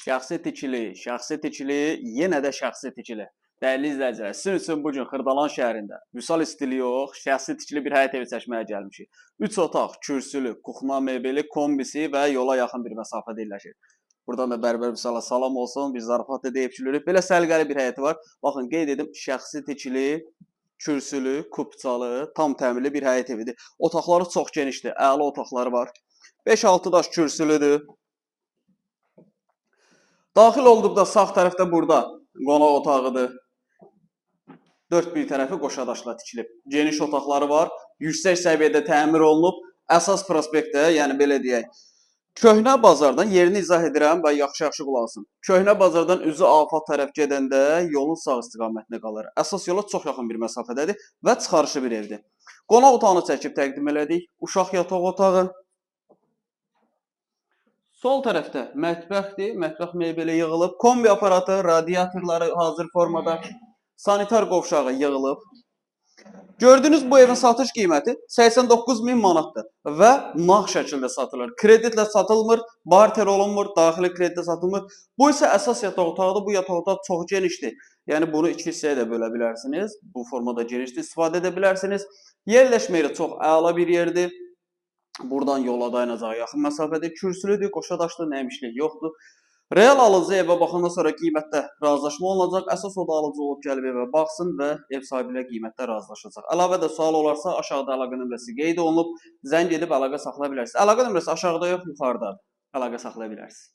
Şəxsi tikili, yenə də şəxsi tikili. Dəyərli izləyicilər, sizin üçün bu gün Xırdalan şəhərində vüsal stili yox, şəxsi tikili bir həyət evi çəkməyə gəlmişik. 3 otaq, kürsülü, kuxna mebeli, kombisi və yola yaxın bir məsafədə yerləşir. Buradan da bərbər vüsala salam olsun, biz zarafat da deyib gülürük. Belə səliqəli bir həyəti var. Baxın, qeyd edim, şəxsi tikili, kürsülü, kupçalı, tam təmirli bir həyət evidir. Otaqları çox genişdir, əla otaqları var. 5-6 daş kürsülüdür. Daxil olduqda sağ tərəfdə burada qonaq otağıdır. 4 bir tərəfi qoşadaşla tikilib. Geniş otaqları var. Yüksək səviyyədə təmir olunub. Əsas prospektdə, yəni belə deyək, köhnə bazardan yerini izah edirəm və yaxşı-yaxşı qulaq asın. Köhnə bazardan üzü afat tərəf gedəndə yolun sağ istiqamətində qalır. Əsas yola çox yaxın bir məsafədədir və çıxarışı bir evdir. Qonaq otağını çəkib təqdim elədik. Uşaq yataq otağı. Sol tərəfdə mətbəxdir, mətbəx mebeli yığılıb, kombi aparatı, radiatorları hazır formada, sanitar qovşağı yığılıb. Gördüyünüz bu evin satış qiyməti 89.000 manatdır və nağd şəkildə satılır. Kreditlə satılmır, barter olunmur, daxili kreditlə satılmır. Bu isə əsas yataq otağıdır, bu yataq otağı çox genişdir. Yəni bunu 2 hissəyə də bölə bilərsiniz, bu formada genişdir, istifadə edə bilərsiniz. Yerləşmə yeri çox əla bir yerdir. Buradan yola dayanacağı yaxın məsafədə kürsülüdür, qoşadaşlı nəymişlik yoxdur. Real alıcı evə baxandan sonra qiymətdə razılaşma olunacaq. Əsas o da alıcı olub gəlib evə baxsın və ev sahibi ilə qiymətdə razılaşacaq. Əlavədə sual olarsa aşağıda əlaqə nömrəsi qeyd olunub. Zəng edib əlaqə saxlaya bilərsiniz. Əlaqə nömrəsi aşağıda yox, yuxarıdadır. Əlaqə saxlaya bilərsiniz.